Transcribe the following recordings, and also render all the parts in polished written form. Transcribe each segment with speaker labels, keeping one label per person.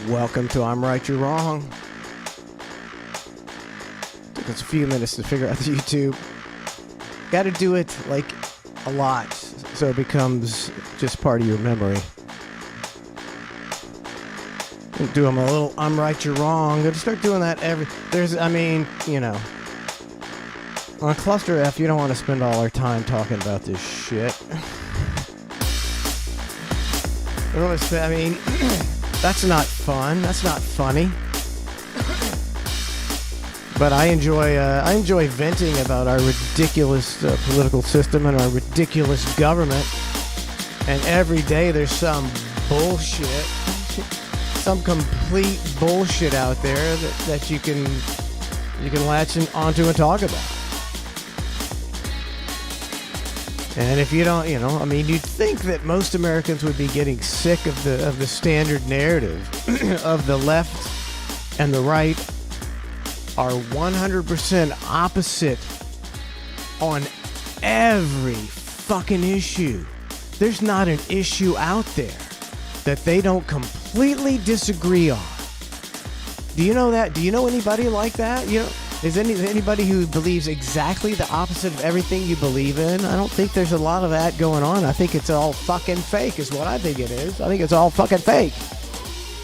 Speaker 1: Welcome to I'm Right, You're Wrong. Took us a few minutes to figure out the YouTube. Got to do it like a lot so it becomes just part of your memory. Do them a little I'm Right, You're Wrong. Gotta start doing that on Cluster F, you don't want to spend all our time talking about this shit. That's not fun. That's not funny. But I enjoy venting about our ridiculous political system and our ridiculous government. And every day there's some bullshit, some complete bullshit out there that you can latch onto and talk about. And if you don't, you'd think that most Americans would be getting sick of the standard narrative of the left and the right are 100% opposite on every fucking issue. There's not an issue out there that they don't completely disagree on. Do you know that? Do you know anybody like that? Is anybody who believes exactly the opposite of everything you believe in? I don't think there's a lot of that going on. I think it's all fucking fake is what I think it is. I think it's all fucking fake.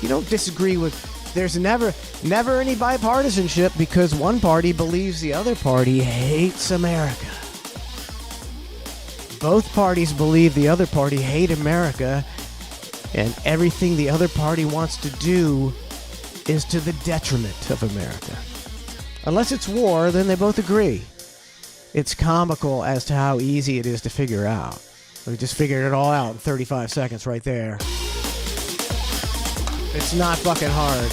Speaker 1: You don't disagree with... There's never any bipartisanship because one party believes the other party hates America. Both parties believe the other party hate America, and everything the other party wants to do is to the detriment of America. Unless it's war, then they both agree. It's comical as to how easy it is to figure out. We just figured it all out in 35 seconds right there. It's not fucking hard.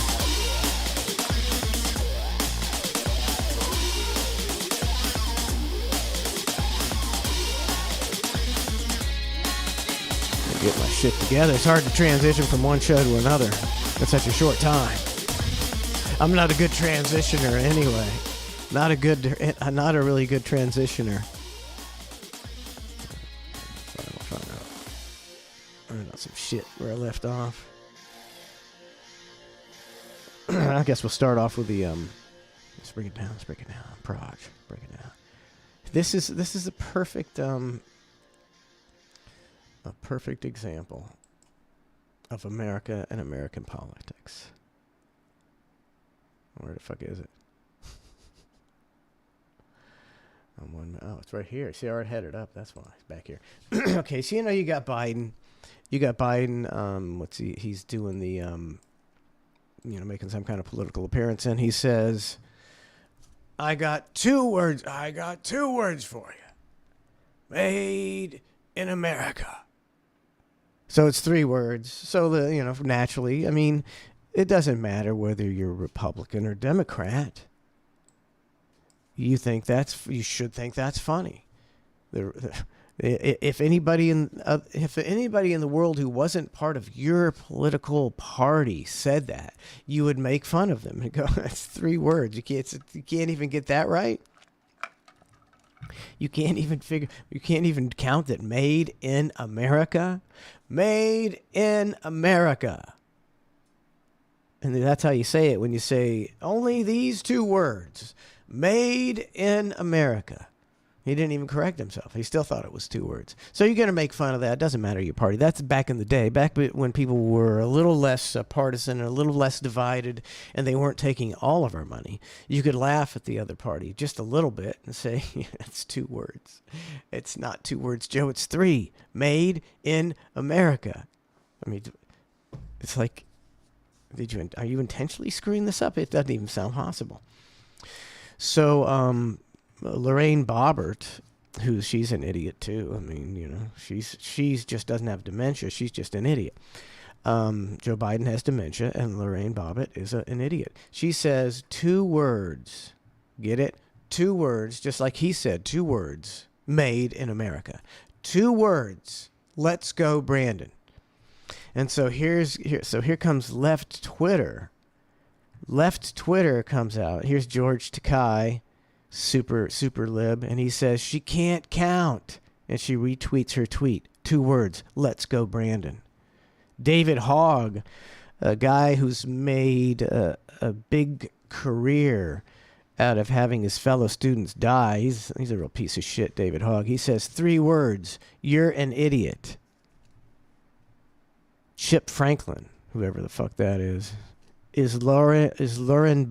Speaker 1: Get my shit together. It's hard to transition from one show to another in such a short time. I'm not a good transitioner anyway. Not a really good transitioner. Find out some shit where I left off. I guess we'll start off with the let's break it down. Proj, break it down. This is a perfect example of America and American politics. Where the fuck is it? It's right here. See, I already had it up. That's why it's back here. Okay, so you got Biden. You got Biden. He's doing the making some kind of political appearance, and he says, "I got two words. For you. Made in America." So it's 3 words. So naturally, it doesn't matter whether you're Republican or Democrat. You should think that's funny. If anybody in the world who wasn't part of your political party said that, you would make fun of them and go, "That's 3 words. You can't even get that right. You can't even count that made in America. Made in America." And that's how you say it when you say only these 2 words. Made in America. He didn't even correct himself. He still thought it was 2 words. So you're going to make fun of that. It doesn't matter your party. That's back in the day, back when people were a little less partisan and a little less divided, and they weren't taking all of our money. You could laugh at the other party just a little bit and say, it's 2 words. It's not 2 words, Joe. It's 3. Made in America. It's like, are you intentionally screwing this up? It doesn't even sound possible. So, Lorraine Boebert, she's an idiot too. She's just doesn't have dementia. She's just an idiot. Joe Biden has dementia, and Lorraine Bobbitt is an idiot. She says 2 words. Get it? 2 words, just like he said, 2 words. Made in America. 2 words. Let's go, Brandon. And so here comes Left Twitter. Left Twitter comes out. Here's George Takei, super lib, and he says she can't count, and she retweets her tweet. 2 words. Let's go, Brandon. David Hogg a guy who's made a big career out of having his fellow students die. He's a real piece of shit, David Hogg. He says 3 words: "You're an idiot." Chip Franklin, whoever the fuck that is Lauren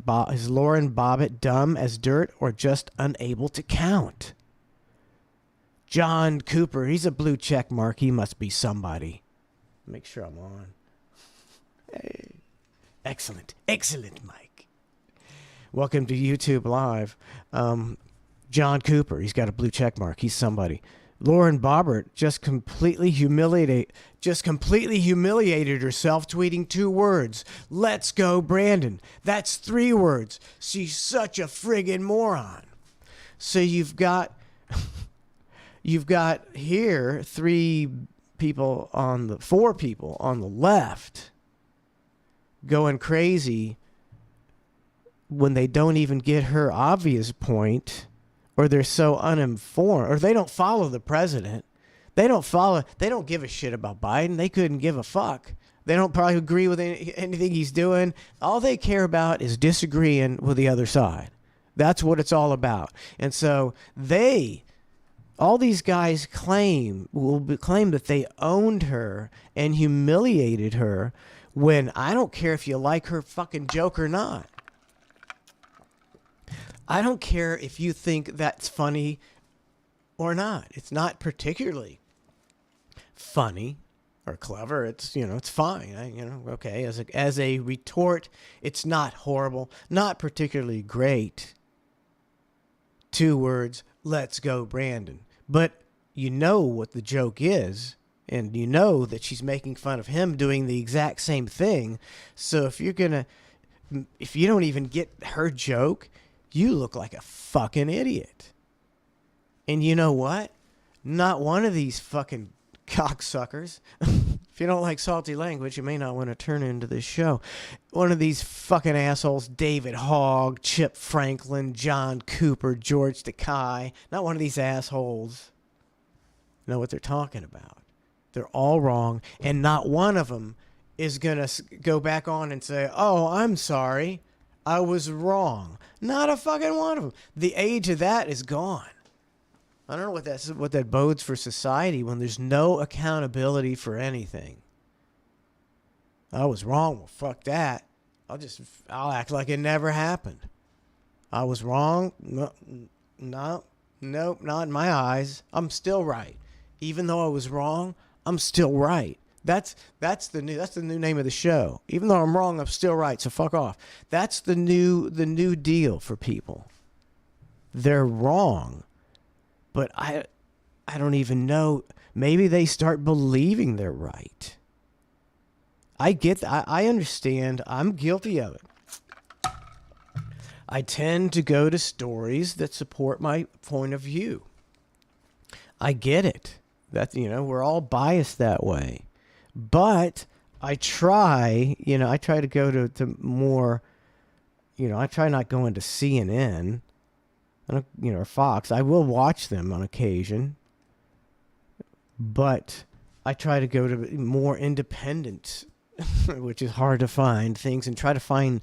Speaker 1: Bobbitt dumb as dirt or just unable to count? John Cooper, he's a blue check mark. He must be somebody. Make sure I'm on. Hey. Excellent, Mike. Welcome to YouTube Live. John Cooper, he's got a blue check mark. He's somebody. Lauren Boebert just completely humiliated herself, tweeting 2 words: "Let's go, Brandon." That's 3 words. She's such a friggin' moron. So you've got here 4 people on the left going crazy when they don't even get her obvious point, or they're so uninformed, or they don't follow the president. They don't give a shit about Biden. They couldn't give a fuck. They don't probably agree with anything he's doing. All they care about is disagreeing with the other side. That's what it's all about. And so all these guys claim that they owned her and humiliated her, when I don't care if you like her fucking joke or not. I don't care if you think that's funny or not. It's not particularly funny or clever. It's, it's fine. Okay. As a retort, it's not horrible, not particularly great. 2 words: "Let's go, Brandon." But you know what the joke is, and you know that she's making fun of him doing the exact same thing. So if you don't even get her joke, you look like a fucking idiot. And you know what? Not one of these fucking cocksuckers. If you don't like salty language, you may not want to turn into this show. One of these fucking assholes, David Hogg, Chip Franklin, John Cooper, George Takei, not one of these assholes know what they're talking about. They're all wrong, and not one of them is going to go back on and say, "Oh, I'm sorry, I was wrong." Not a fucking one of them. The age of that is gone. I don't know what that bodes for society when there's no accountability for anything. I was wrong. Well, fuck that. I'll act like it never happened. I was wrong. No, nope, not in my eyes. I'm still right. Even though I was wrong, I'm still right. That's the new name of the show. Even though I'm wrong, I'm still right. So fuck off. That's the new deal for people. They're wrong, but I don't even know. Maybe they start believing they're right. I get that. I understand. I'm guilty of it. I tend to go to stories that support my point of view. I get it. We're all biased that way. But I try to go to more, I try not going to CNN, or Fox. I will watch them on occasion, but I try to go to more independent, which is hard to find things, and try to find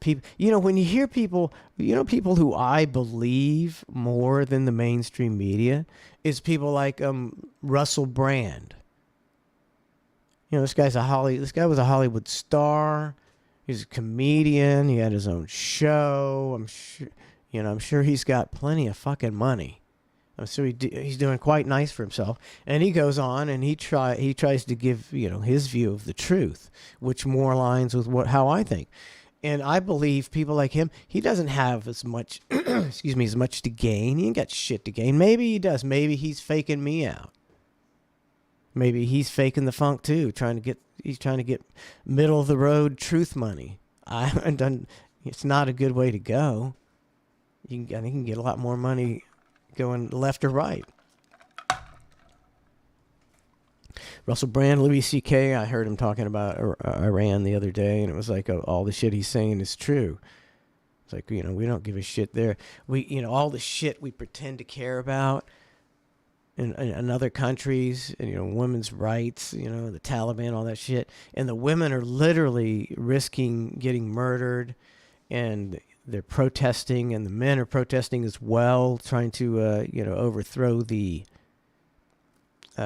Speaker 1: people. When you hear people, people who I believe more than the mainstream media is people like Russell Brand. This guy was a Hollywood star. He's a comedian. He had his own show. I'm sure he's got plenty of fucking money. I'm sure he's doing quite nice for himself. And he goes on and he tries to give, his view of the truth, which more aligns with how I think. And I believe people like him, he doesn't have as much, as much to gain. He ain't got shit to gain. Maybe he does. Maybe he's faking me out. Maybe he's faking the funk too, he's trying to get middle of the road truth money. It's not a good way to go. I think you can get a lot more money going left or right. Russell Brand, Louis C.K., I heard him talking about Iran the other day, and it was like all the shit he's saying is true. It's like, we don't give a shit there. All the shit we pretend to care about, in other countries, and, women's rights, the Taliban, all that shit. And the women are literally risking getting murdered, and they're protesting, and the men are protesting as well, trying to, overthrow the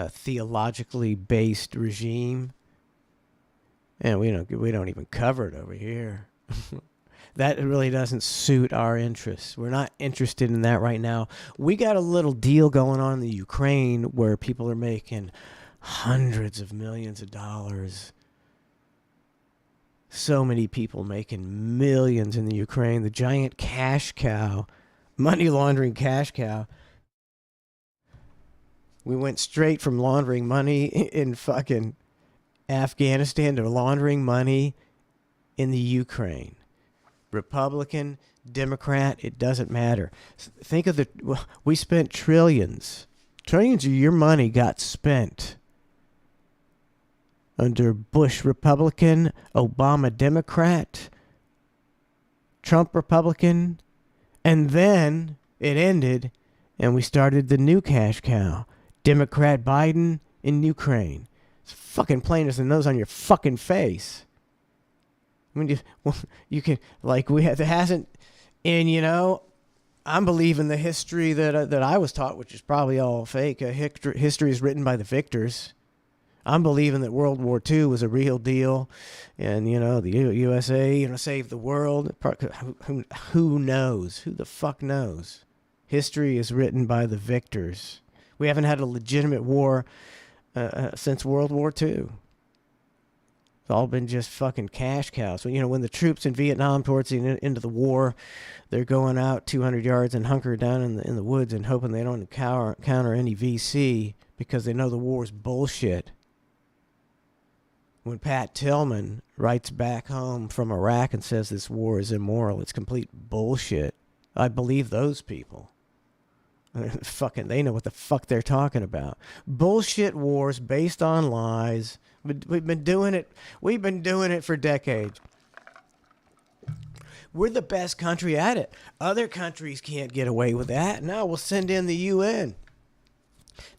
Speaker 1: theologically based regime. And we don't even cover it over here. That really doesn't suit our interests. We're not interested in that right now. We got a little deal going on in the Ukraine where people are making hundreds of millions of dollars. So many people making millions in the Ukraine. The giant cash cow, money laundering cash cow. We went straight from laundering money in fucking Afghanistan to laundering money in the Ukraine. Republican, Democrat, it doesn't matter. Think of we spent trillions. Trillions of your money got spent under Bush Republican, Obama Democrat, Trump Republican, and then it ended and we started the new cash cow, Democrat Biden in Ukraine. It's fucking plain as the nose on your fucking face. I mean, you can, like, there hasn't, and I'm believing the history that I was taught, which is probably all fake. History is written by the victors. I'm believing that World War II was a real deal, and the USA saved the world. Who knows? Who the fuck knows? History is written by the victors. We haven't had a legitimate war since World War II. It's all been just fucking cash cows. So, when the troops in Vietnam towards the end of the war, they're going out 200 yards and hunker down in the woods and hoping they don't encounter any VC because they know the war's bullshit. When Pat Tillman writes back home from Iraq and says this war is immoral, it's complete bullshit. I believe those people. They know what the fuck they're talking about. Bullshit wars based on lies. We've been doing it. We've been doing it for decades. We're the best country at it. Other countries can't get away with that. No, we'll send in the UN.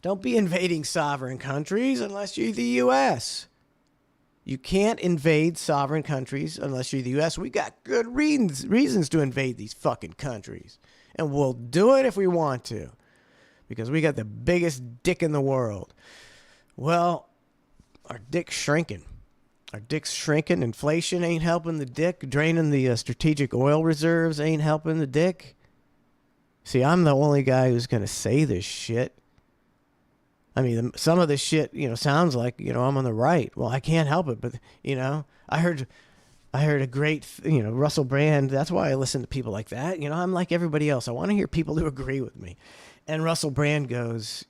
Speaker 1: Don't be invading sovereign countries unless you're the U.S. You can't invade sovereign countries unless you're the U.S. We got good reasons to invade these fucking countries. And we'll do it if we want to. Because we got the biggest dick in the world. Well, our dick's shrinking. Our dick's shrinking. Inflation ain't helping the dick. Draining the strategic oil reserves ain't helping the dick. See, I'm the only guy who's going to say this shit. I mean, some of this shit, sounds like, I'm on the right. Well, I can't help it. But, I heard a great, Russell Brand. That's why I listen to people like that. I'm like everybody else. I want to hear people who agree with me. And Russell Brand goes,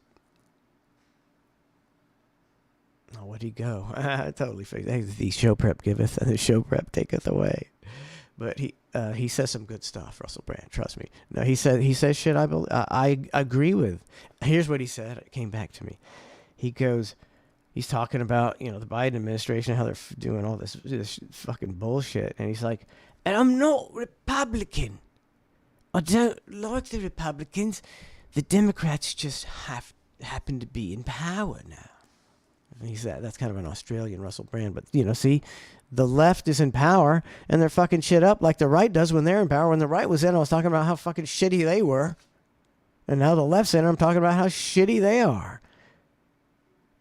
Speaker 1: oh, what'd he go? Totally fake. The show prep giveth and the show prep taketh away. But he says some good stuff, Russell Brand. Trust me. No, he says shit I agree with. Here's what he said. It came back to me. He goes, he's talking about, the Biden administration, how they're doing all this fucking bullshit. And he's like, and I'm not Republican. I don't like the Republicans. The Democrats just happen to be in power now. And that's kind of an Australian Russell Brand. But, see, the left is in power and they're fucking shit up like the right does when they're in power. When the right was in, I was talking about how fucking shitty they were. And now the left's in, I'm talking about how shitty they are.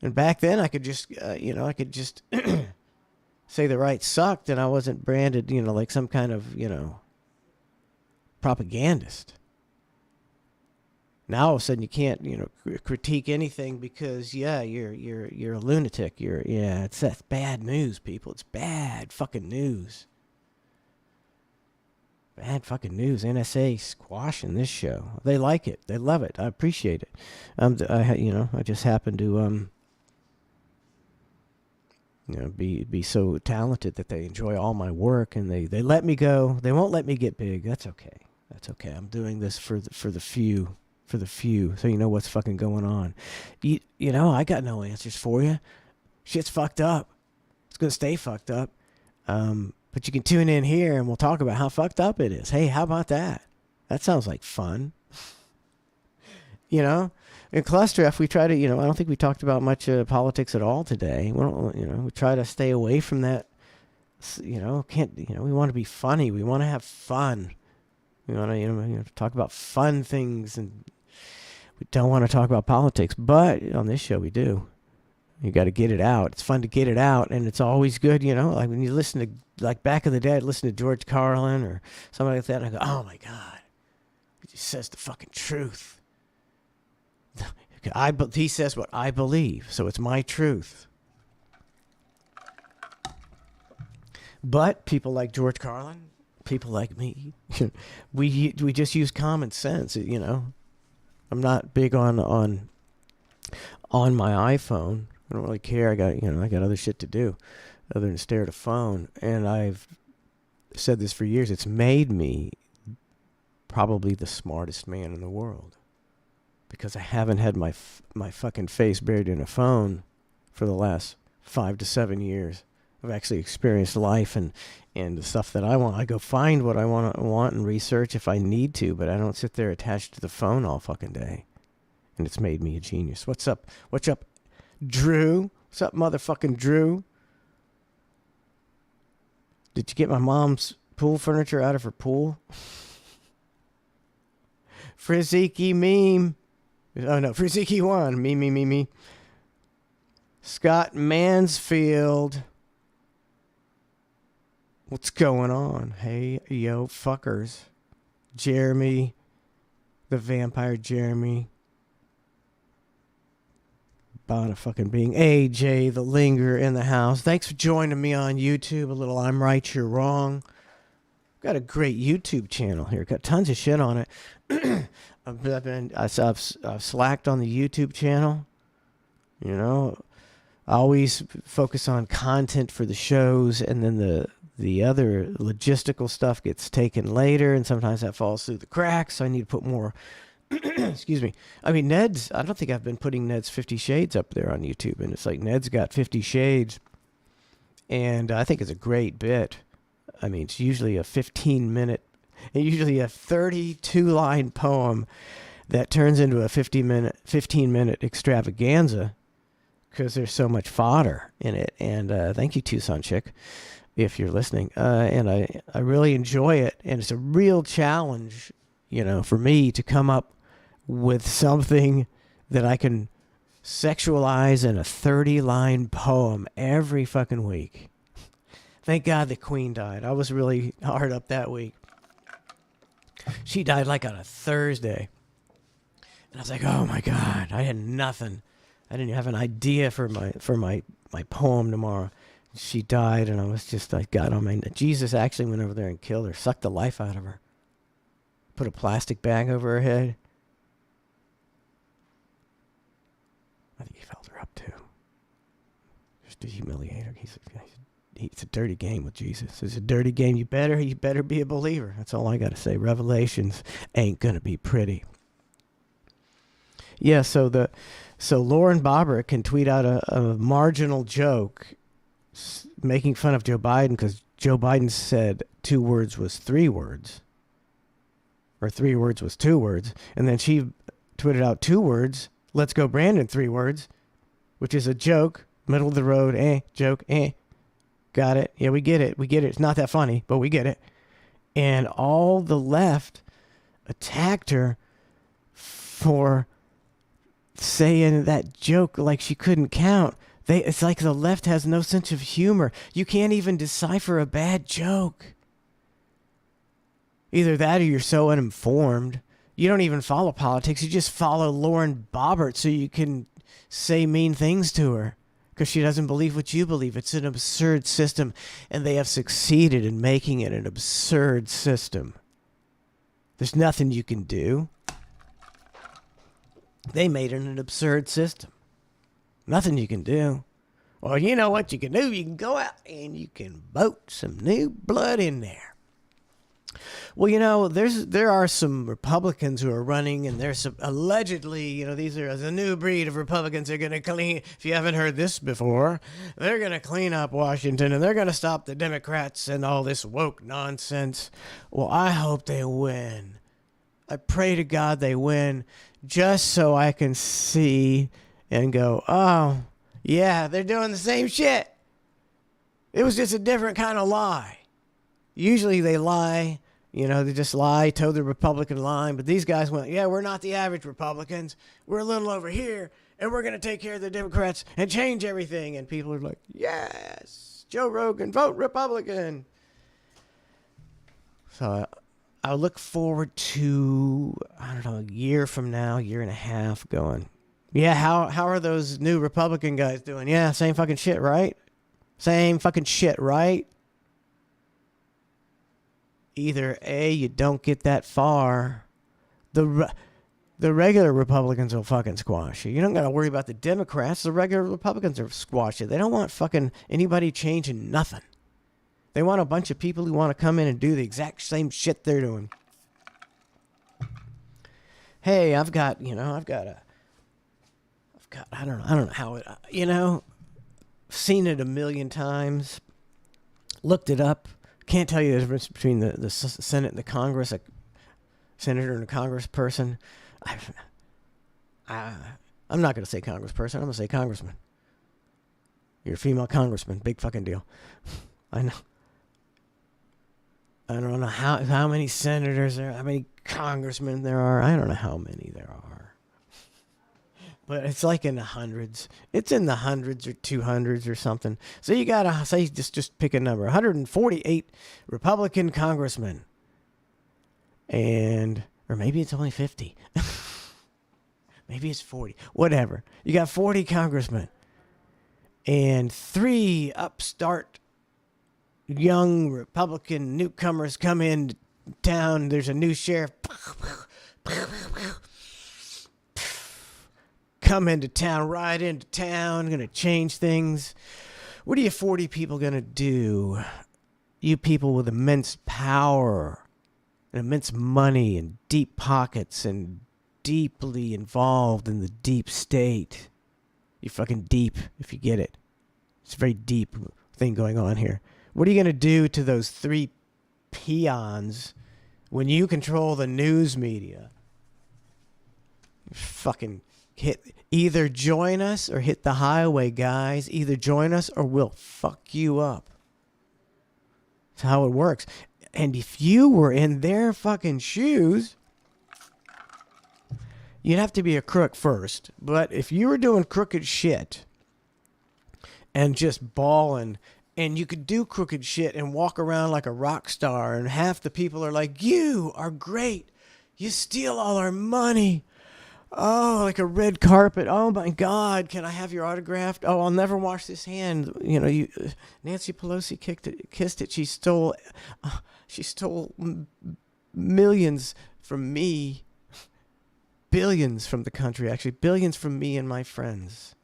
Speaker 1: And back then I could just, say the right sucked and I wasn't branded, like some kind of, propagandist. Now all of a sudden you can't, critique anything because you're a lunatic. That's bad news, people. It's bad fucking news. Bad fucking news. NSA squashing this show. They like it. They love it. I appreciate it. I just happen to be so talented that they enjoy all my work and they let me go. They won't let me get big. That's okay. I'm doing this for the few. For the few, so you know what's fucking going on. I got no answers for you. Shit's fucked up. It's gonna stay fucked up. But you can tune in here and we'll talk about how fucked up it is. Hey, how about that? That sounds like fun. You know, in Cluster F, we try to, I don't think we talked about much politics at all today. We don't, we try to stay away from that. We want to be funny. We want to have fun. We want to, talk about fun things, and we don't want to talk about politics. But on this show, we do. You got to get it out. It's fun to get it out, and it's always good, like when you listen to, like back in the day, I'd listen to George Carlin or somebody like that, and I go, oh my God, he just says the fucking truth. He says what I believe, so it's my truth. But people like George Carlin, people like me, we just use common sense. I'm not big on my iPhone. I don't really care. I got other shit to do other than stare at a phone. And I've said this for years. It's made me probably the smartest man in the world, because I haven't had my fucking face buried in a phone for the last 5 to 7 years. I've actually experienced life and the stuff that I want. I go find what I want and research if I need to, but I don't sit there attached to the phone all fucking day. And it's made me a genius. What's up? What's up, Drew? What's up, motherfucking Drew? Did you get my mom's pool furniture out of her pool? Friziki meme. Oh no, Friziki won. Me. Scott Mansfield. What's going on? Hey, yo, fuckers. Jeremy. The vampire Jeremy. Bada fucking being. AJ, the linger in the house. Thanks for joining me on YouTube. A little I'm right, you're wrong. Got a great YouTube channel here. Got tons of shit on it. I've slacked on the YouTube channel. I always focus on content for the shows, and then the other logistical stuff gets taken later, and sometimes that falls through the cracks, so I need to put more. Excuse me. I mean, I don't think I've been putting Ned's 50 Shades up there on YouTube, and it's like Ned's got 50 Shades, and I think it's a great bit. I mean, it's usually a 15-minute, and usually a 32-line poem that turns into a 15-minute extravaganza, because there's so much fodder in it. And thank you, Tucson Chick, if you're listening. And I really enjoy it, and it's a real challenge, for me to come up with something that I can sexualize in a 30-line poem every fucking week. Thank God the Queen died. I was really hard up that week. She died like on a Thursday. And I was like, oh my God, I had nothing. I didn't have an idea for my poem tomorrow. She died, and I was just like, God, Jesus actually went over there and killed her, sucked the life out of her. Put a plastic bag over her head. I think he felt her up too. Just to humiliate her. It's a dirty game with Jesus. It's a dirty game. You better be a believer. That's all I got to say. Revelations ain't going to be pretty. Yeah, so Lauren Boebert can tweet out a marginal joke making fun of Joe Biden because Joe Biden said 2 words was 3 words. Or 3 words was 2 words. And then she tweeted out 2 words. Let's go, Brandon, 3 words. Which is a joke. Middle of the road. Joke. Got it. Yeah, we get it. It's not that funny, but we get it. And all the left attacked her for saying that joke like she couldn't count. It's like the left has no sense of humor. You can't even decipher a bad joke. Either that or you're so uninformed. You don't even follow politics. You just follow Lauren Boebert so you can say mean things to her because she doesn't believe what you believe. It's an absurd system, and they have succeeded in making it an absurd system. There's nothing you can do. They made it an absurd system. Nothing you can do. Well, you know what you can do? You can go out and you can vote some new blood in there. Well, there are some Republicans who are running, and there's some allegedly, these are the new breed of Republicans. They're going to clean, if you haven't heard this before, they're going to clean up Washington, and they're going to stop the Democrats and all this woke nonsense. Well, I hope they win. I pray to God they win just so I can see and go, oh, yeah, they're doing the same shit. It was just a different kind of lie. Usually they lie, they just lie, toe the Republican line. But these guys went, yeah, we're not the average Republicans. We're a little over here, and we're going to take care of the Democrats and change everything. And people are like, yes, Joe Rogan, vote Republican. So I look forward to, I don't know, a year from now, year and a half going, yeah, how are those new Republican guys doing? Yeah, same fucking shit, right? Same fucking shit, right? Either A, you don't get that far. The regular Republicans will fucking squash you. You don't got to worry about the Democrats. The regular Republicans will squash you. They don't want fucking anybody changing nothing. They want a bunch of people who want to come in and do the exact same shit they're doing. Hey, I don't know how it, seen it a million times, looked it up. Can't tell you the difference between the Senate and the Congress, a senator and a congressperson. I'm not going to say congressperson. I'm going to say congressman. You're a female congressman. Big fucking deal. I know. I don't know how many senators there are, how many congressmen there are. I don't know how many there are. But it's like in the hundreds. It's in the hundreds or 200s or something. So you got to say, just pick a number. 148 Republican congressmen. Or maybe it's only 50. Maybe it's 40. Whatever. You got 40 congressmen. And 3 upstart young Republican newcomers come in town. There's a new sheriff. Come into town, ride into town, gonna change things. What are you 40 people gonna do? You people with immense power and immense money and deep pockets and deeply involved in the deep state. You're fucking deep, if you get it. It's a very deep thing going on here. What are you gonna do to those 3 peons when you control the news media? Fucking either join us or hit the highway, guys. Either join us or we'll fuck you up. That's how it works. And if you were in their fucking shoes, you'd have to be a crook first. But if you were doing crooked shit and just balling, and you could do crooked shit and walk around like a rock star, and half the people are like, you are great. You steal all our money. Oh, like a red carpet. Oh my God, can I have your autograph? Oh, I'll never wash this hand. Nancy Pelosi kissed it. She stole millions from me, billions from the country. Actually, billions from me and my friends.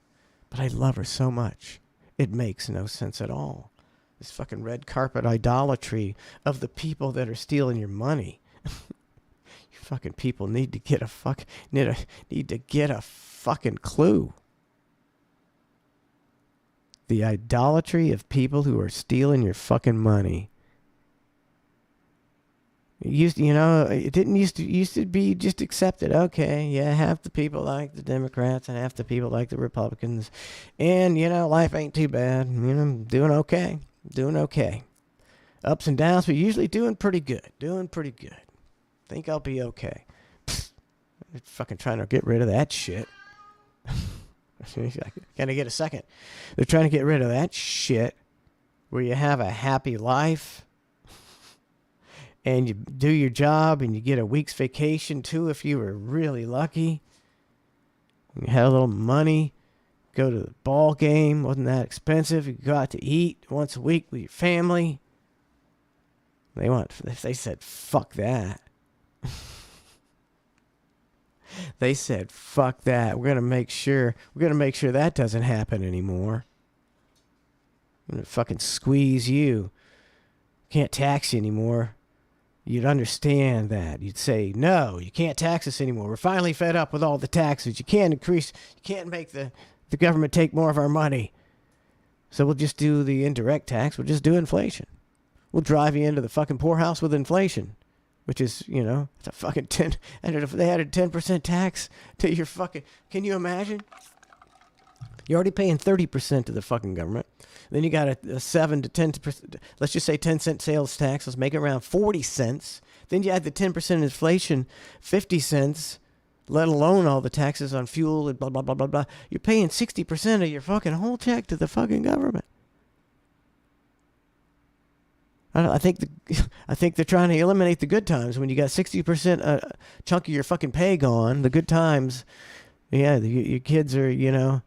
Speaker 1: But I love her so much. It makes no sense at all. This fucking red carpet idolatry of the people that are stealing your money. Fucking people need to get a fucking clue. The idolatry of people who are stealing your fucking money. It didn't used to be just accepted. Okay, yeah, half the people like the Democrats and half the people like the Republicans, and life ain't too bad. Doing okay. Ups and downs, but usually doing pretty good. Think I'll be okay. They're fucking trying to get rid of that shit. Can I get a second? They're trying to get rid of that shit where you have a happy life and you do your job and you get a week's vacation too if you were really lucky. You had a little money, go to the ball game, wasn't that expensive. You go out to eat once a week with your family. They said, fuck that. They said, fuck that. We're going to make sure that doesn't happen anymore. I'm going to fucking squeeze you. Can't tax you anymore. You'd understand that. You'd say, no, you can't tax us anymore. We're finally fed up with all the taxes. You can't make the government take more of our money. So we'll just do the indirect tax. We'll just do inflation. We'll drive you into the fucking poorhouse with inflation. which is, it's a fucking 10. And if they had a 10% tax to your fucking, can you imagine? You're already paying 30% to the fucking government. Then you got a 7 to 10%, let's just say 10-cent sales tax. Let's make it around 40 cents. Then you add the 10% inflation, 50 cents, let alone all the taxes on fuel and blah, blah, blah, blah, blah. You're paying 60% of your fucking whole check to the fucking government. I think they're trying to eliminate the good times. When you got 60% chunk of your fucking pay gone, the good times, your kids are,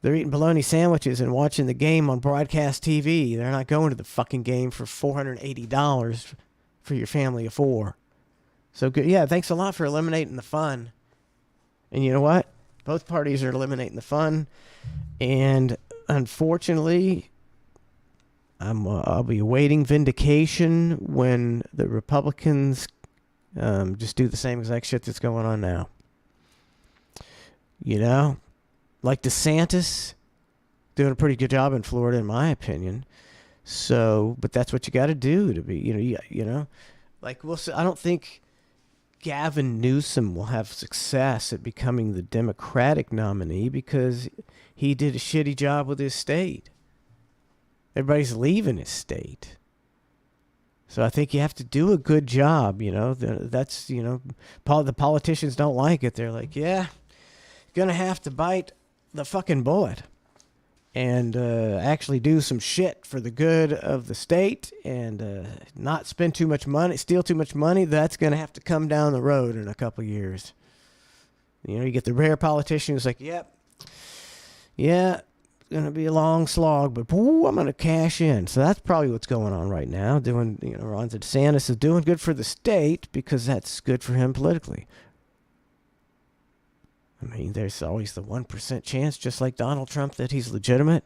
Speaker 1: they're eating bologna sandwiches and watching the game on broadcast TV. They're not going to the fucking game for $480 for your family of 4. So good. Yeah, thanks a lot for eliminating the fun. And you know what? Both parties are eliminating the fun. And unfortunately, I'll be awaiting vindication when the Republicans just do the same exact shit that's going on now. Like DeSantis, doing a pretty good job in Florida, in my opinion. So, but that's what you got to do to be, like we'll see. I don't think Gavin Newsom will have success at becoming the Democratic nominee because he did a shitty job with his state. Everybody's leaving his state. So I think you have to do a good job, That's, the politicians don't like it. They're like, yeah, gonna have to bite the fucking bullet and actually do some shit for the good of the state and not spend too much money, steal too much money. That's going to have to come down the road in a couple years. You get the rare politician who's like, yeah, it's going to be a long slog, but I'm going to cash in. So that's probably what's going on right now. Ron DeSantis is doing good for the state because that's good for him politically. I mean, there's always the 1% chance, just like Donald Trump, that he's legitimate,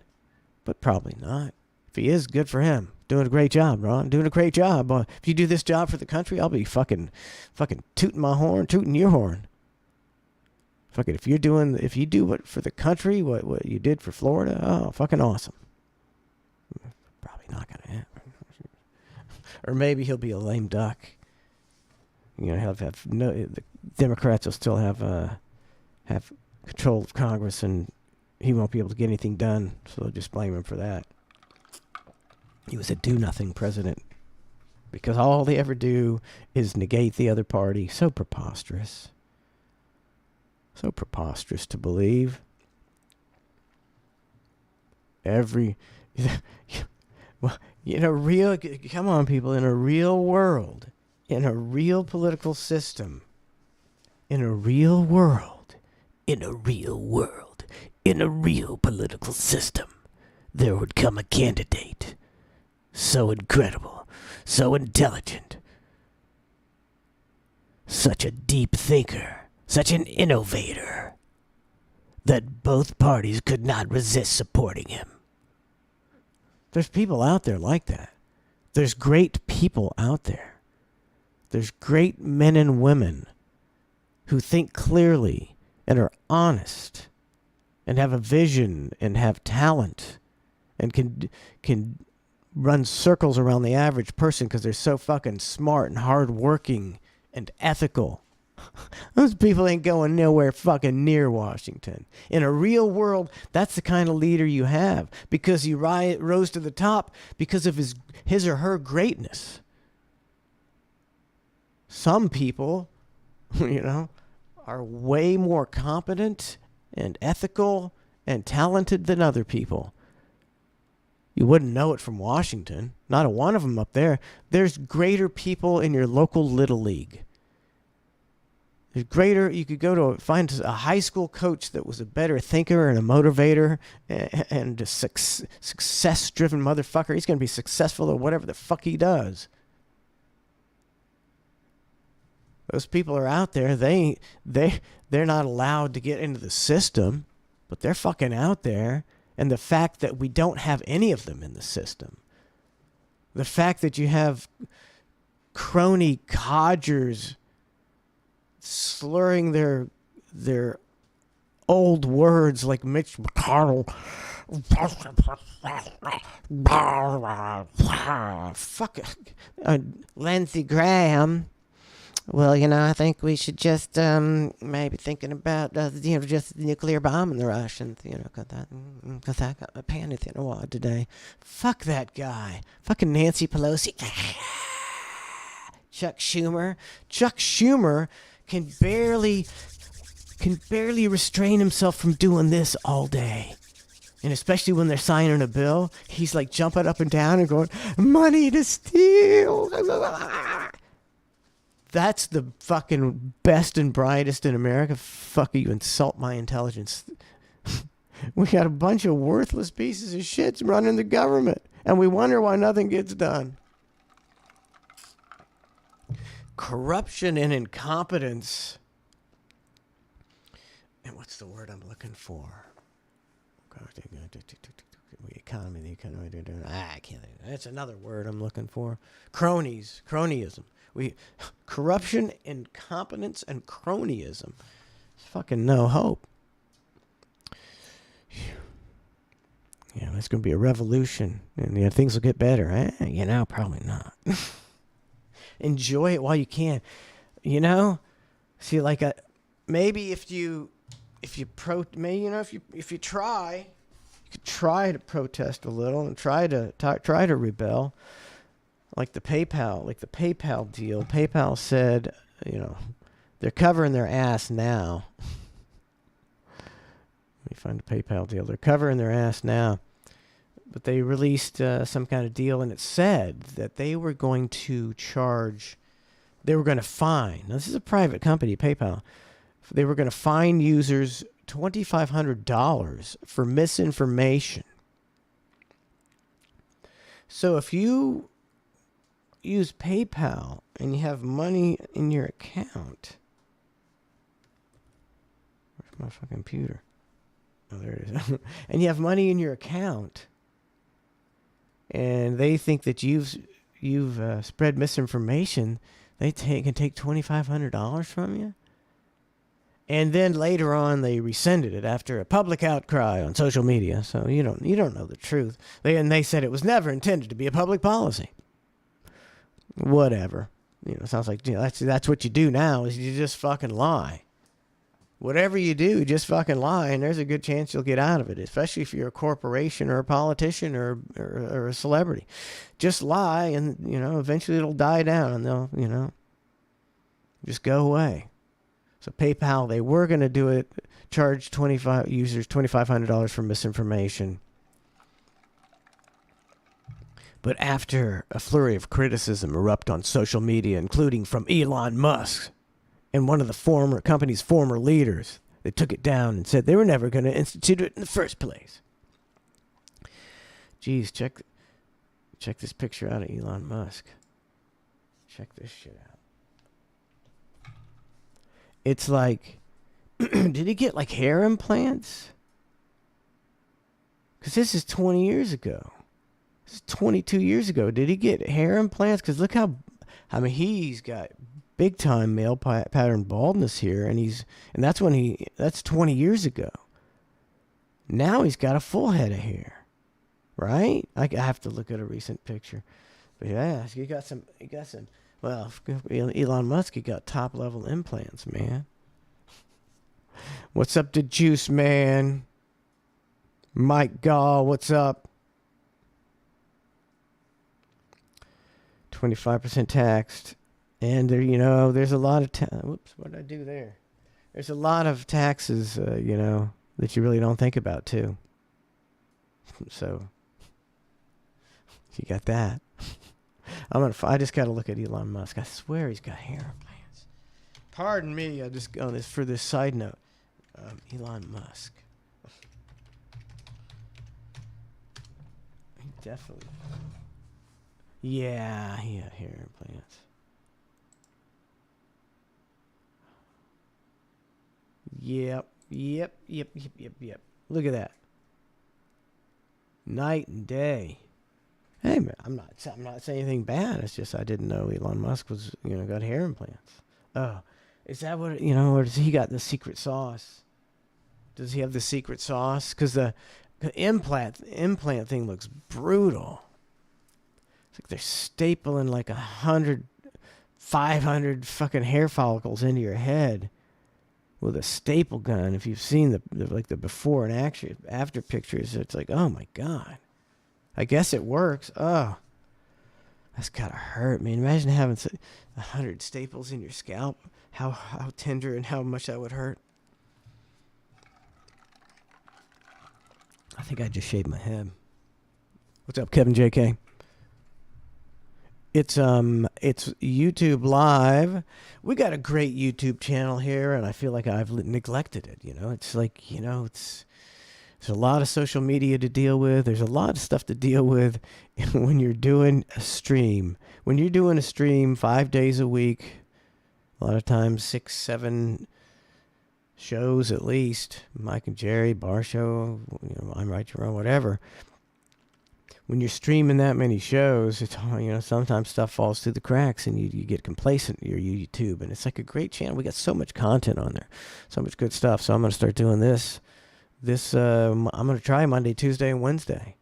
Speaker 1: but probably not. If he is, good for him. Doing a great job, Ron. Doing a great job. If you do this job for the country, I'll be fucking tooting my horn, tooting your horn. Fucking, if you do what for the country, what you did for Florida, oh, fucking awesome. Probably not gonna happen. Or maybe he'll be a lame duck. The Democrats will still have control of Congress, and he won't be able to get anything done, so they'll just blame him for that. He was a do-nothing president, because all they ever do is negate the other party. So preposterous. So preposterous to believe. Come on, people, in a real world, in a real political system, in a real political system, there would come a candidate so incredible, so intelligent, such a deep thinker, such an innovator, that both parties could not resist supporting him. There's people out there like that. There's great people out there. There's great men and women who think clearly and are honest and have a vision and have talent and can run circles around the average person because they're so fucking smart and hardworking and ethical. Those people ain't going nowhere fucking near Washington. In a real world, that's the kind of leader you have because he rose to the top because of his or her greatness. Some people, are way more competent and ethical and talented than other people. You wouldn't know it from Washington. Not a one of them up there. There's greater people in your local little league. There's greater. You could go to find a high school coach that was a better thinker and a motivator and a success-driven motherfucker. He's going to be successful at whatever the fuck he does. Those people are out there. They're not allowed to get into the system, but they're fucking out there. And the fact that we don't have any of them in the system, the fact that you have crony codgers slurring their old words like Mitch McConnell, fuck Lindsey Graham. Well, I think we should just maybe thinking about just the nuclear bomb in the Russians. Because I got my panties in a wad today. Fuck that guy. Fucking Nancy Pelosi. Chuck Schumer. Chuck Schumer can barely restrain himself from doing this all day. And especially when they're signing a bill, he's like jumping up and down and going, money to steal. That's the fucking best and brightest in America. Fuck you, insult my intelligence. We got a bunch of worthless pieces of shit running the government, and we wonder why nothing gets done. Corruption and incompetence. And what's the word I'm looking for? The economy. I can't think. That's another word I'm looking for. Cronyism. Corruption, incompetence, and cronyism. It's fucking no hope. Yeah, it's going to be a revolution, and things will get better. Probably not. Enjoy it while you can. See, like maybe if you try, you could try to protest a little and try to rebel. Like the PayPal deal. PayPal said, they're covering their ass now. Let me find the PayPal deal. They're covering their ass now. But they released some kind of deal, and it said that they were going to fine. Now, this is a private company, PayPal. They were going to fine users $2,500 for misinformation. So if you use PayPal and you have money in your account, where's my fucking computer? Oh, there it is. And you have money in your account, and they think that you've spread misinformation, they can take $2,500 from you. And then later on, they rescinded it after a public outcry on social media. So you don't know the truth. They said it was never intended to be a public policy. Whatever. Sounds like that's what you do now is you just fucking lie. Whatever you do, just fucking lie, and there's a good chance you'll get out of it, especially if you're a corporation or a politician or a celebrity. Just lie, and eventually it'll die down, and they'll just go away. So PayPal, they were going to do it, charge users $2,500 for misinformation. But after a flurry of criticism erupted on social media, including from Elon Musk and one of the company's former leaders, they took it down and said they were never going to institute it in the first place. Geez, check this picture out of Elon Musk. Check this shit out. It's like, did he get like hair implants? Because this is 20 years ago. This is 22 years ago. Did he get hair implants? Because look he's got big time male pattern baldness here, and that's 20 years ago. Now he's got a full head of hair, right? I have to look at a recent picture, but yeah, he got some. Well, Elon Musk, he got top level implants, man. What's up to Juice Man? Mike Gall, what's up? 25% taxed. And there's a lot of whoops, what did I do there? There's a lot of taxes, that you really don't think about too. So you got that. I just got to look at Elon Musk. I swear he's got hair implants. Pardon me. I just go for this side note. Elon Musk. He definitely. Yeah, he had hair implants. Yep. Look at that. Night and day. Hey man, I'm not saying anything bad. It's just I didn't know Elon Musk was got hair implants. Oh, is that what or does he got the secret sauce? Does he have the secret sauce? Because the implant thing looks brutal. It's like they're stapling like 100 500 fucking hair follicles into your head with a staple gun. If you've seen the before and after pictures, it's like, oh my God. I guess it works. Oh, that's gotta hurt, man. Imagine having 100 staples in your scalp. How tender and how much that would hurt. I think I just shaved my head. What's up, Kevin JK? It's YouTube Live. We got a great YouTube channel here, and I feel like I've neglected it. It's like, there's a lot of social media to deal with. There's a lot of stuff to deal with when you're doing a stream. When you're doing a stream 5 days a week, a lot of times 6, 7 shows at least. Mike and Jerry, Bar Show, I'm Right, You're Wrong, whatever. When you're streaming that many shows, it's sometimes stuff falls through the cracks and you get complacent in your YouTube. And it's like a great channel. We got so much content on there, so much good stuff. So I'm going to start doing this. I'm going to try Monday, Tuesday, and Wednesday.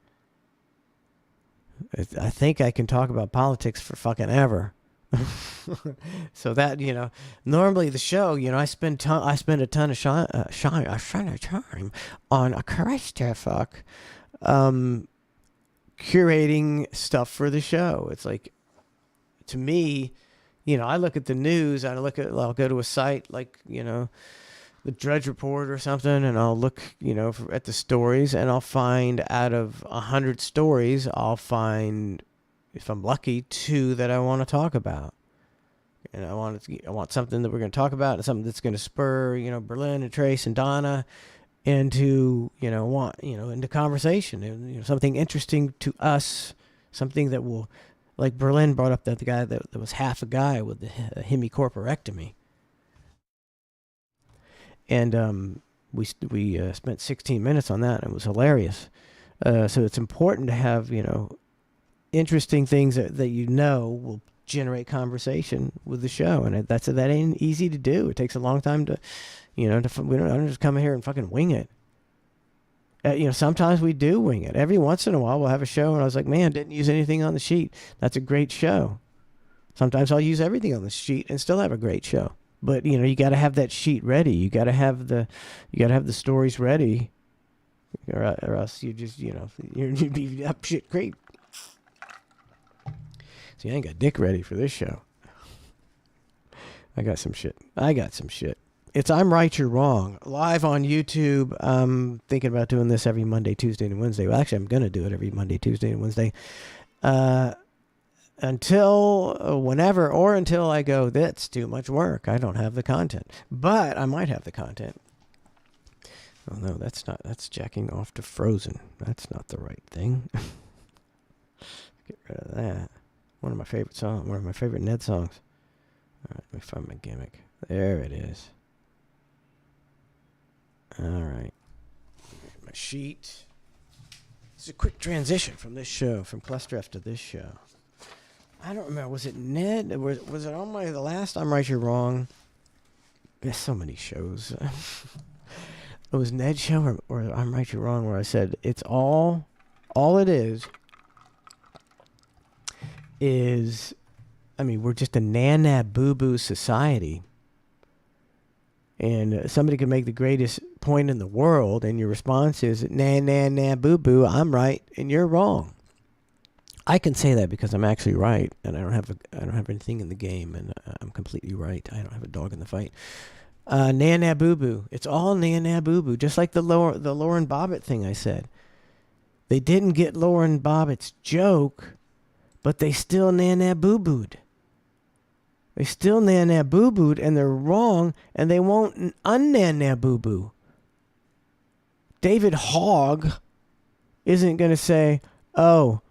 Speaker 1: I think I can talk about politics for fucking ever. So that, normally the show, I spend a ton of time on a clusterfuck, curating stuff for the show. It's like, to me, I look at the news, I'll go to a site like, the Drudge Report or something, and I'll look, at the stories, and I'll find out of 100 stories, I'll find, if I'm lucky, 2 that I want to talk about. And I want something that we're going to talk about, and something that's going to spur, Berlin and Trace and Donna into, into conversation, and, something interesting to us, something that will, like Berlin brought up that the guy that was half a guy with the hemicorporectomy. And we spent 16 minutes on that, and it was hilarious. So it's important to have, interesting things that will generate conversation with the show, and that ain't easy to do. It takes a long time to, I don't just come here and fucking wing it. Sometimes we do wing it. Every once in a while we'll have a show, and I was like, man, didn't use anything on the sheet. That's a great show. Sometimes I'll use everything on the sheet and still have a great show. But you got to have that sheet ready. You got to have the stories ready, or else you just you'd be up shit creek. See, I ain't got dick ready for this show. I got some shit. It's I'm Right, You're Wrong, live on YouTube. I'm thinking about doing this every Monday, Tuesday, and Wednesday. Well, actually, I'm going to do it every Monday, Tuesday, and Wednesday. Until whenever, or until I go, that's too much work. I don't have the content. But I might have the content. Oh, no, that's jacking off to Frozen. That's not the right thing. Get rid of that. One of my favorite songs. One of my favorite Ned songs. All right, let me find my gimmick. There it is. All right. My sheet. It's a quick transition from this show, from Clusterf to this show. I don't remember. Was it Ned? Was it on the last I'm Right, You're Wrong? There's so many shows. It was Ned's show or I'm Right, You're Wrong, where I said it's all it is, we're just a nana boo-boo society. And somebody could make the greatest point in the world, and your response is, nah, boo-boo, I'm right, and you're wrong. I can say that because I'm actually right, and I don't have anything in the game, and I'm completely right. I don't have a dog in the fight. Nah, boo-boo. It's all nah, boo-boo, just like the Lauren Bobbitt thing I said. They didn't get Lauren Bobbitt's joke, but they still nah, boo-booed. They still nah, boo-booed, and they're wrong, and they won't un-nah, boo-boo. David Hogg isn't going to say, oh,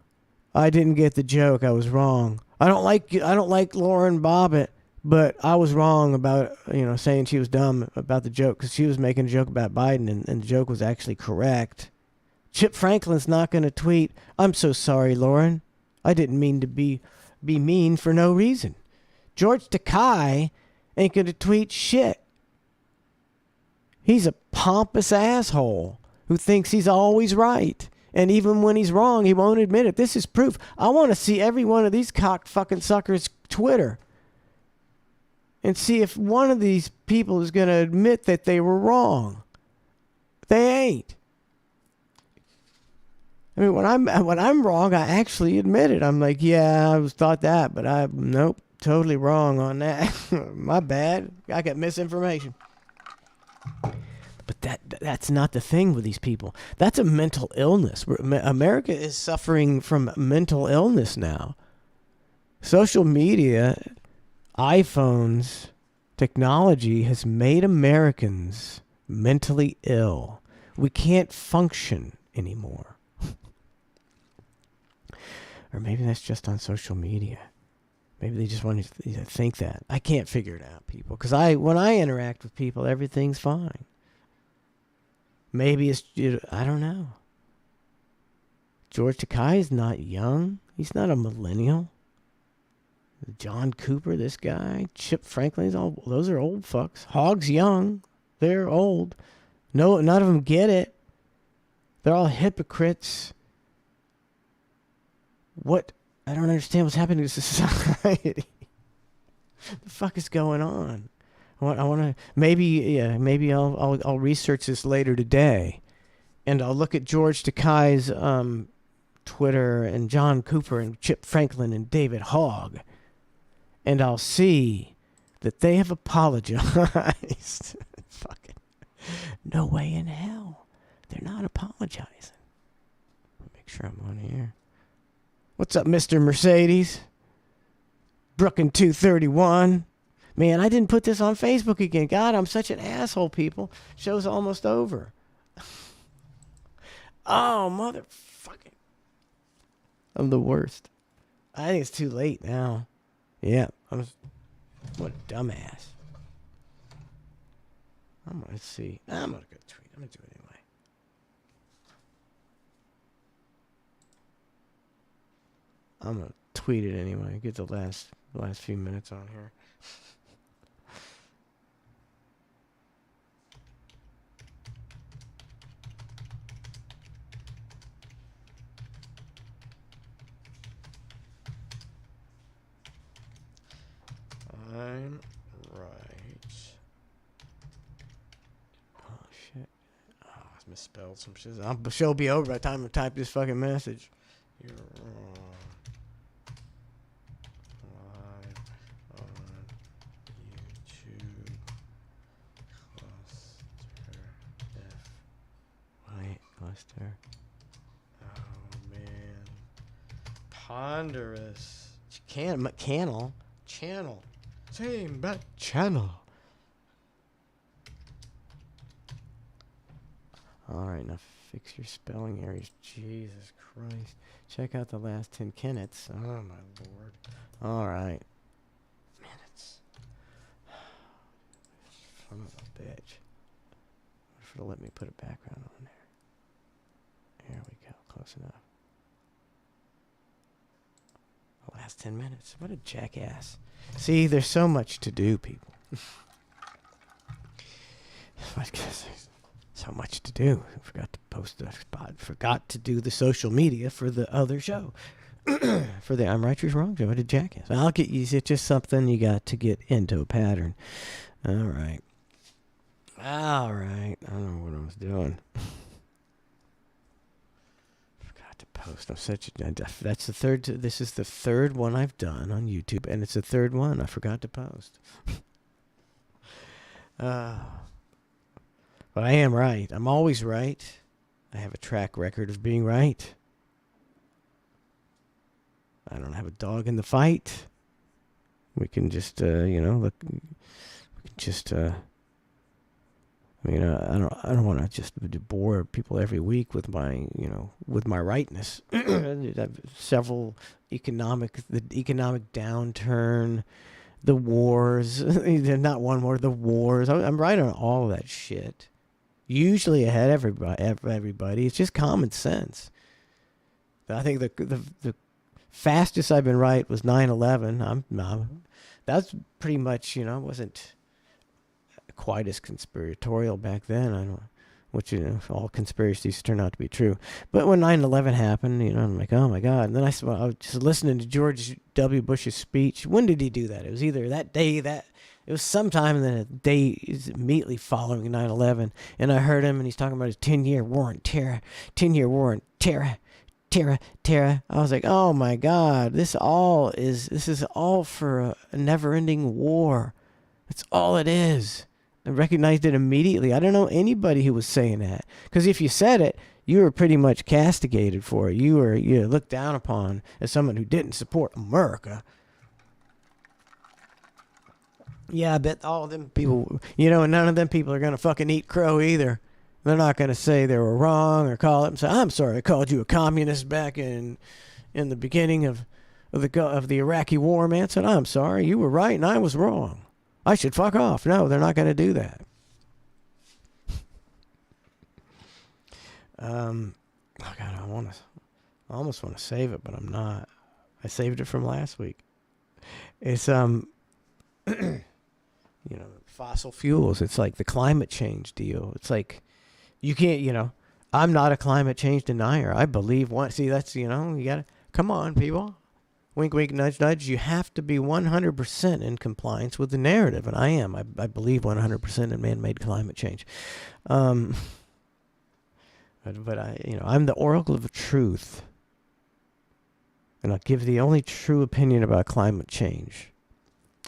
Speaker 1: I didn't get the joke. I was wrong. I don't like Lauren Bobbitt, but I was wrong about, saying she was dumb about the joke, because she was making a joke about Biden, and the joke was actually correct. Chip Franklin's not going to tweet, I'm so sorry, Lauren. I didn't mean to be mean for no reason. George Takei ain't going to tweet shit. He's a pompous asshole who thinks he's always right. And even when he's wrong, he won't admit it. This is proof. I want to see every one of these cock fucking suckers' Twitter. and see if one of these people is going to admit that they were wrong. They ain't. I mean, when I'm wrong, I actually admit it. I'm like, yeah, I thought that, but nope, totally wrong on that. My bad. I got misinformation. But that's not the thing with these people. That's a mental illness. America is suffering from mental illness now. Social media, iPhones, technology has made Americans mentally ill. We can't function anymore. Or maybe that's just on social media. Maybe they just want to think that. I can't figure it out, people. Because when I interact with people, everything's fine. Maybe it's, I don't know. George Takei is not young. He's not a millennial. John Cooper, this guy. Chip Franklin, those are old fucks. Hogg's young. They're old. No, none of them get it. They're all hypocrites. What? I don't understand what's happening to society. The fuck is going on? I want to maybe I'll research this later today, and I'll look at George Takei's Twitter and John Cooper and Chip Franklin and David Hogg, and I'll see that they have apologized. Fucking no way in hell they're not apologizing. Make sure I'm on here. What's up, Mr. Mercedes? Brooklyn 231. Man, I didn't put this on Facebook again. God, I'm such an asshole, people. Show's almost over. Oh, motherfucking. I'm the worst. I think it's too late now. Yeah, what a dumbass. Let's see. I'm going to go tweet. I'm going to do it anyway. I'm going to tweet it anyway. Get the last few minutes on here. I'm right. Oh, shit. Oh, I misspelled some shit. The show will be over by the time I type this fucking message. You're wrong. Live on YouTube. Cluster. Oh, man. Ponderous. Channel. Same, but channel. Alright, now fix your spelling errors. Jesus Christ. Check out the last 10 minutes. Oh, my Lord. Alright. Minutes. Son of a bitch. Should have let me put a background on there. There we go. Close enough. The last 10 minutes. What a jackass. See, there's so much to do, people. So much to do. I forgot to post the spot. Forgot to do the social media for the other show. For the I'm Right, You're Wrong show. What a jackass. I'll get you. It's just something you got to get into a pattern. All right. I don't know what I was doing. Post. I'm such a. That's the third. This is the third one I've done on YouTube, and it's the third one I forgot to post. But I am right. I'm always right. I have a track record of being right. I don't have a dog in the fight. We can just, look. We can just. I mean, I don't want to just bore people every week with my, with my rightness. Several the economic downturn, the wars, not one more, the wars. I'm right on all of that shit. Usually ahead of everybody. It's just common sense. I think the fastest I've been right was 9/11. That's pretty much, wasn't quite as conspiratorial back then. which, all conspiracies turn out to be true. But when 9/11 happened, I'm like, oh my God. And then I was just listening to George W. Bush's speech. When did he do that? It was either that day, it was sometime, and then a day immediately following 9/11. And I heard him, and he's talking about his 10-year war on terror, 10-year war on terror. Terror. I was like, oh my God, this is all for a never-ending war. That's all it is. I recognized it immediately. I don't know anybody who was saying that. Because if you said it, you were pretty much castigated for it. You were looked down upon as someone who didn't support America. Yeah, I bet all of them people, and none of them people are going to fucking eat crow either. They're not going to say they were wrong or call it and say, I'm sorry, I called you a communist back in the beginning of the Iraqi war, man. Said, I'm sorry, you were right and I was wrong. I should fuck off. No, they're not going to do that. Oh God, I almost want to save it, but I'm not. I saved it from last week. It's fossil fuels. It's like the climate change deal. It's like you can't, I'm not a climate change denier. I believe that's, you gotta, come on, people. Wink, wink, nudge, nudge. You have to be 100% in compliance with the narrative. And I am. I believe 100% in man-made climate change. But I'm the oracle of truth. And I'll give the only true opinion about climate change.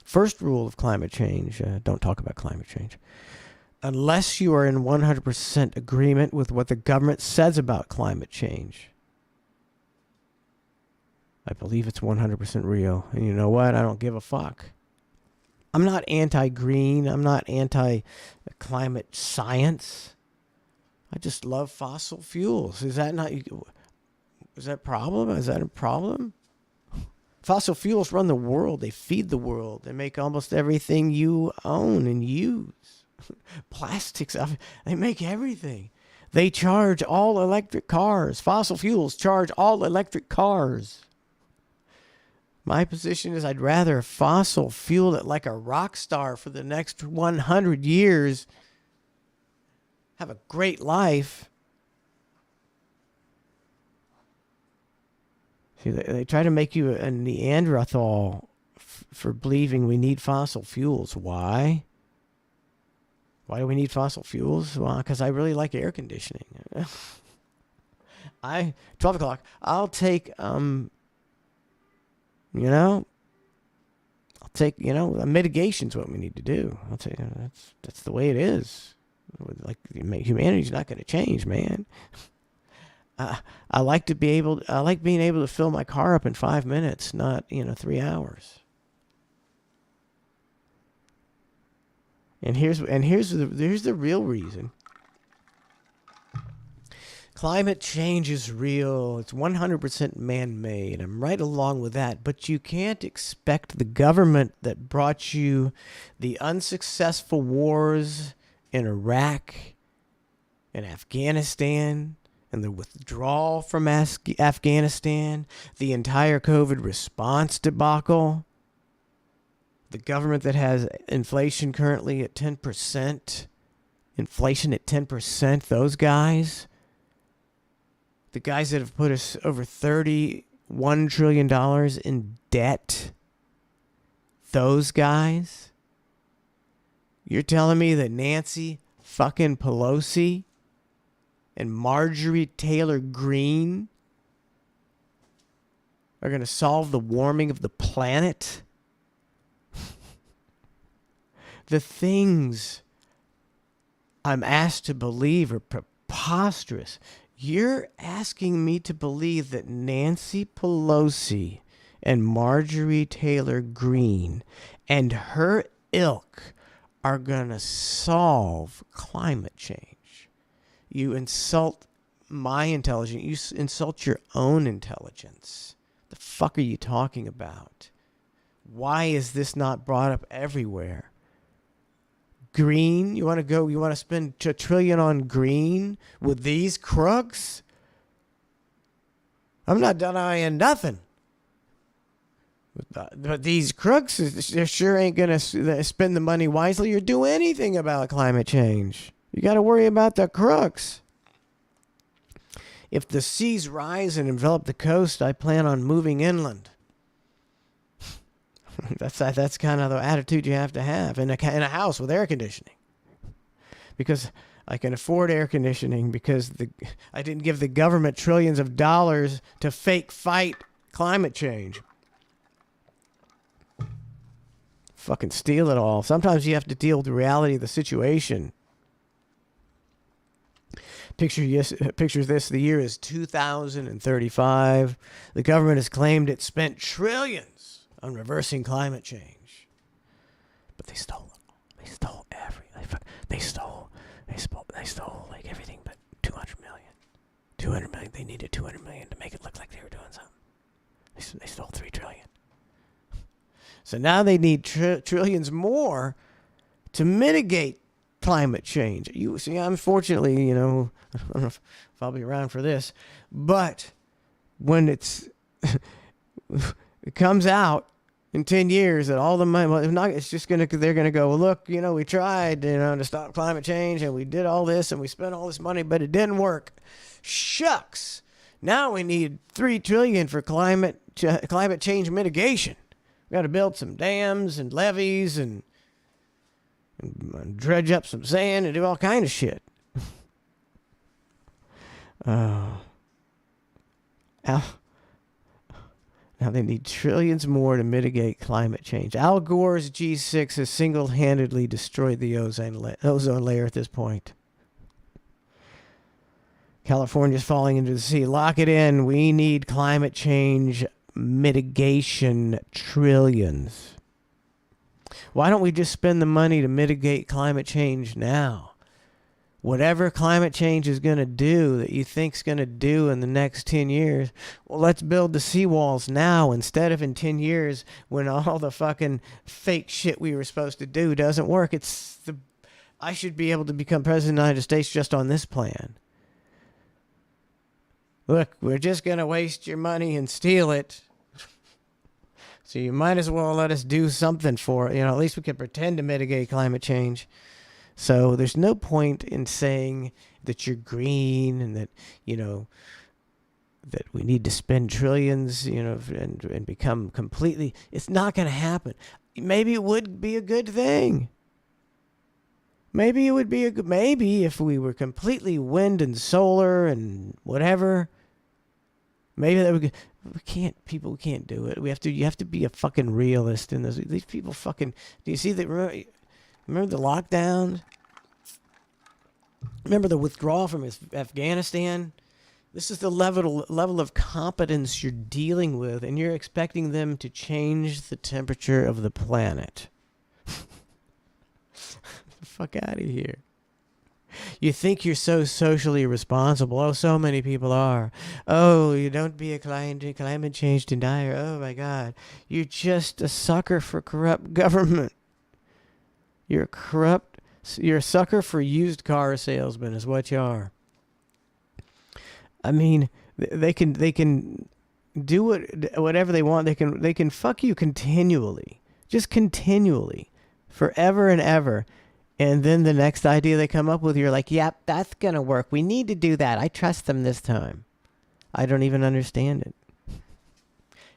Speaker 1: First rule of climate change, don't talk about climate change. Unless you are in 100% agreement with what the government says about climate change. I believe it's 100% real. And you know what? I don't give a fuck. I'm not anti-green. I'm not anti-climate science. I just love fossil fuels. Is that a problem? Is that a problem? Fossil fuels run the world. They feed the world. They make almost everything you own and use. Plastics, they make everything. They charge all electric cars. Fossil fuels charge all electric cars. My position is I'd rather fossil fuel it like a rock star for the next 100 years. Have a great life. See, they try to make you a Neanderthal for believing we need fossil fuels. Why? Why do we need fossil fuels? Well, because I really like air conditioning. 12 o'clock, I'll take, mitigation's what we need to do. I'll tell you, that's the way it is. Like, humanity's not going to change, man. I like being able to fill my car up in 5 minutes, not 3 hours. And here's the real reason. Climate change is real. It's 100% man-made. I'm right along with that. But you can't expect the government that brought you the unsuccessful wars in Iraq and Afghanistan and the withdrawal from Afghanistan, the entire COVID response debacle, the government that has inflation currently at 10%, inflation at 10%, those guys, the guys that have put us over $31 trillion in debt, those guys, you're telling me that Nancy fucking Pelosi and Marjorie Taylor Greene are going to solve the warming of the planet? The things I'm asked to believe are preposterous. You're asking me to believe that Nancy Pelosi and Marjorie Taylor Greene and her ilk are going to solve climate change. You insult my intelligence. You insult your own intelligence. The fuck are you talking about? Why is this not brought up everywhere? Green? You want to spend $1 trillion on green with these crooks? I'm not denying nothing. But these crooks, they sure ain't going to spend the money wisely or do anything about climate change. You got to worry about the crooks. If the seas rise and envelop the coast, I plan on moving inland. That's kind of the attitude you have to have in a house with air conditioning. Because I can afford air conditioning because I didn't give the government trillions of dollars to fake fight climate change. Fucking steal it all. Sometimes you have to deal with the reality of the situation. Pictures this. The year is 2035. The government has claimed it spent trillions on reversing climate change. But they stole it. They stole everything. They stole like everything but 200 million. 200 million. They needed 200 million to make it look like they were doing something. They stole 3 trillion. So now they need trillions more to mitigate climate change. You see, unfortunately, I don't know if I'll be around for this, but when it comes out in 10 years that all the money, well, they're gonna go, well, look, we tried, to stop climate change, and we did all this, and we spent all this money, but it didn't work. Shucks! Now we need 3 trillion for climate change mitigation. We got to build some dams and levees and dredge up some sand and do all kind of shit. Now they need trillions more to mitigate climate change. Al Gore's G6 has single-handedly destroyed the ozone layer at this point. California's falling into the sea. Lock it in. We need climate change mitigation trillions. Why don't we just spend the money to mitigate climate change now? Whatever climate change is going to do that you think's going to do in the next 10 years, well, let's build the seawalls now instead of in 10 years when all the fucking fake shit we were supposed to do doesn't work. I should be able to become president of the United States just on this plan. Look, we're just going to waste your money and steal it. So you might as well let us do something for it. At least we can pretend to mitigate climate change. So there's no point in saying that you're green and that, that we need to spend trillions, and become completely. It's not going to happen. Maybe it would be a good thing. Maybe it would be maybe if we were completely wind and solar and whatever. Maybe that we can't. People can't do it. You have to be a fucking realist in this. These people fucking. Do you see that? Remember the lockdowns? Remember the withdrawal from Afghanistan? This is the level of competence you're dealing with, and you're expecting them to change the temperature of the planet. Get the fuck out of here. You think you're so socially responsible. Oh, so many people are. Oh, you don't be a climate change denier. Oh, my God. You're just a sucker for corrupt government. You're a sucker for used car salesmen is what you are. I mean, they can do whatever they want. They can fuck you continually. Just continually. Forever and ever. And then the next idea they come up with, you're like, yep, that's going to work. We need to do that. I trust them this time. I don't even understand it.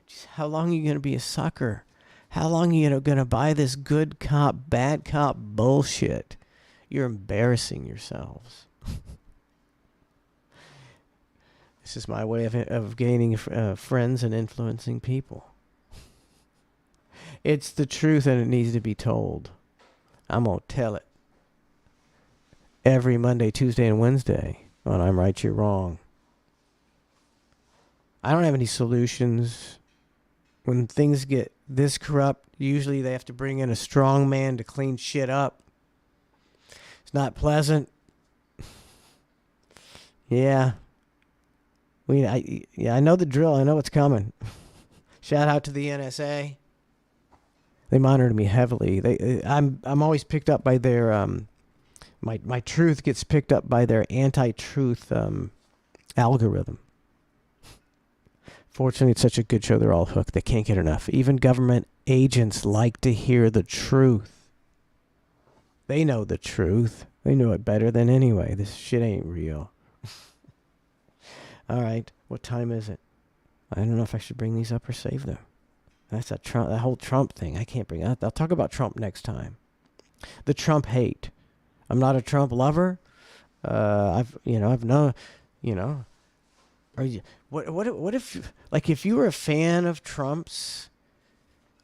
Speaker 1: Just how long are you going to be a sucker? How long are you going to buy this good cop, bad cop bullshit? You're embarrassing yourselves. This is my way of gaining friends and influencing people. It's the truth and it needs to be told. I'm going to tell it. Every Monday, Tuesday, and Wednesday on I'm Right, You're Wrong. I don't have any solutions. When things get this corrupt, usually they have to bring in a strong man to clean shit up. It's not pleasant. Yeah. I know the drill. I know what's coming. Shout out to the NSA. They monitor me heavily. I'm always picked up by their my truth gets picked up by their anti-truth algorithm. Fortunately, it's such a good show. They're all hooked. They can't get enough. Even government agents like to hear the truth. They know the truth. They know it better than anyway. This shit ain't real. All right, what time is it? I don't know if I should bring these up or save them. That's that whole Trump thing. I can't bring that. I'll talk about Trump next time. The Trump hate. I'm not a Trump lover. I've known, are you, what if, like, if you were a fan of Trump's,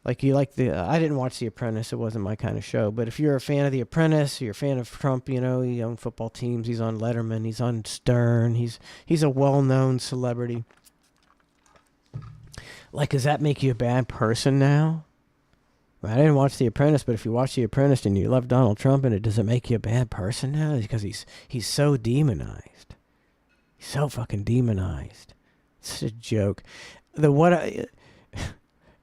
Speaker 1: like you like I didn't watch The Apprentice. It wasn't my kind of show. But if you're a fan of The Apprentice, you're a fan of Trump, he owns football teams. He's on Letterman. He's on Stern. He's a well-known celebrity. Like, does that make you a bad person now? I didn't watch The Apprentice, but if you watch The Apprentice and you love Donald Trump, does it make you a bad person now? Because he's so demonized. He's so fucking demonized. It's a joke.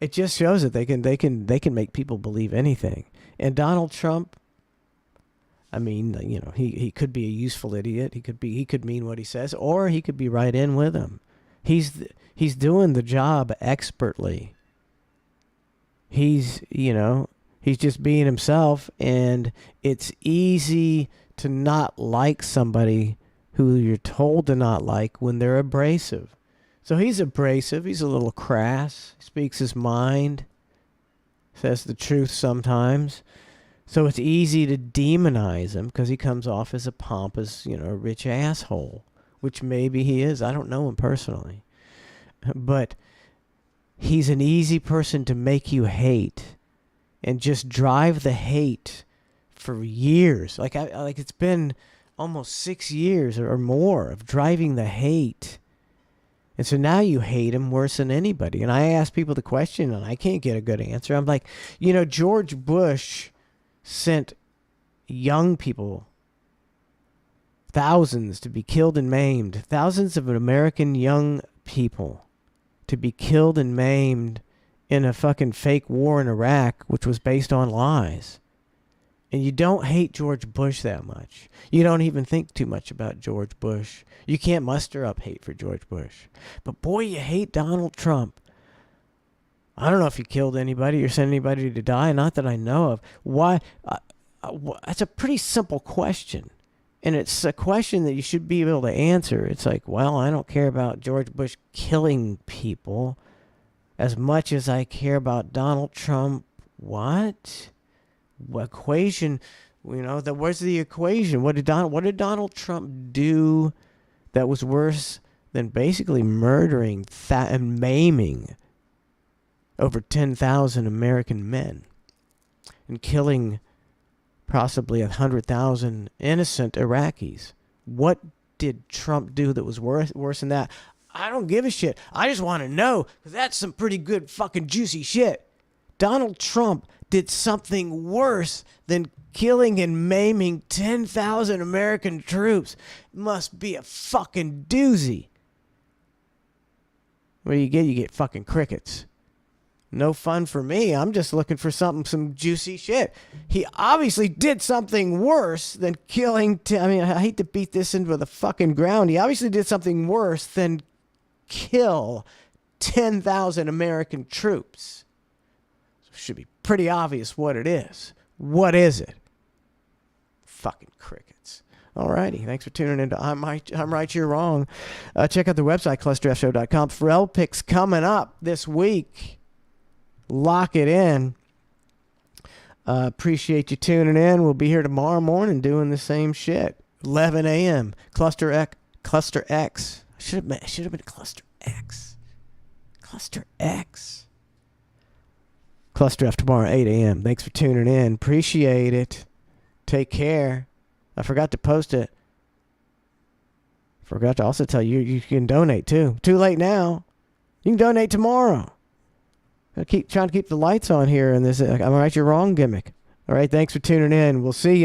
Speaker 1: It just shows that they can make people believe anything. And Donald Trump, I mean, he could be a useful idiot. He could mean what he says, or he could be right in with him. He's doing the job expertly. He's just being himself, and it's easy to not like somebody who you're told to not like when they're abrasive. So he's abrasive. He's a little crass. Speaks his mind. Says the truth sometimes. So it's easy to demonize him because he comes off as a pompous, rich asshole, which maybe he is. I don't know him personally. But he's an easy person to make you hate and just drive the hate for years. Like it's been almost 6 years or more of driving the hate. And so now you hate him worse than anybody. And I ask people the question, and I can't get a good answer. I'm like, George Bush sent young people, thousands, to be killed and maimed. Thousands of American young people to be killed and maimed in a fucking fake war in Iraq, which was based on lies. And you don't hate George Bush that much. You don't even think too much about George Bush. You can't muster up hate for George Bush. But boy, you hate Donald Trump. I don't know if he killed anybody or sent anybody to die. Not that I know of. Why? That's a pretty simple question. And it's a question that you should be able to answer. It's like, well, I don't care about George Bush killing people as much as I care about Donald Trump. What equation? Where's the equation? What did Donald Trump do that was worse than basically murdering and maiming over 10,000 American men and killing possibly 100,000 innocent Iraqis? What did Trump do that was worse than that? I don't give a shit. I just want to know, because that's some pretty good fucking juicy shit. Donald Trump did something worse than killing and maiming 10,000 American troops. Must be a fucking doozy. What do you get? You get fucking crickets. No fun for me. I'm just looking for some juicy shit. He obviously did something worse than killing... I hate to beat this into the fucking ground. He obviously did something worse than kill 10,000 American troops. So it should be pretty obvious what it is. What is it? Fucking crickets. Alrighty, thanks for tuning in to I'm Right, You're Wrong. Check out the website, clusterfshow.com. Pharrell picks coming up this week. Lock it in. Appreciate you tuning in. We'll be here tomorrow morning doing the same shit. 11 a.m. Cluster X. I should have been Cluster X. Cluster X. Cluster F tomorrow, 8 a.m. Thanks for tuning in. Appreciate it. Take care. I forgot to post it. Forgot to also tell you you can donate too. Too late now. You can donate tomorrow. I keep trying to keep the lights on here in this I'm Right, You're Wrong gimmick. All right, thanks for tuning in. We'll see you.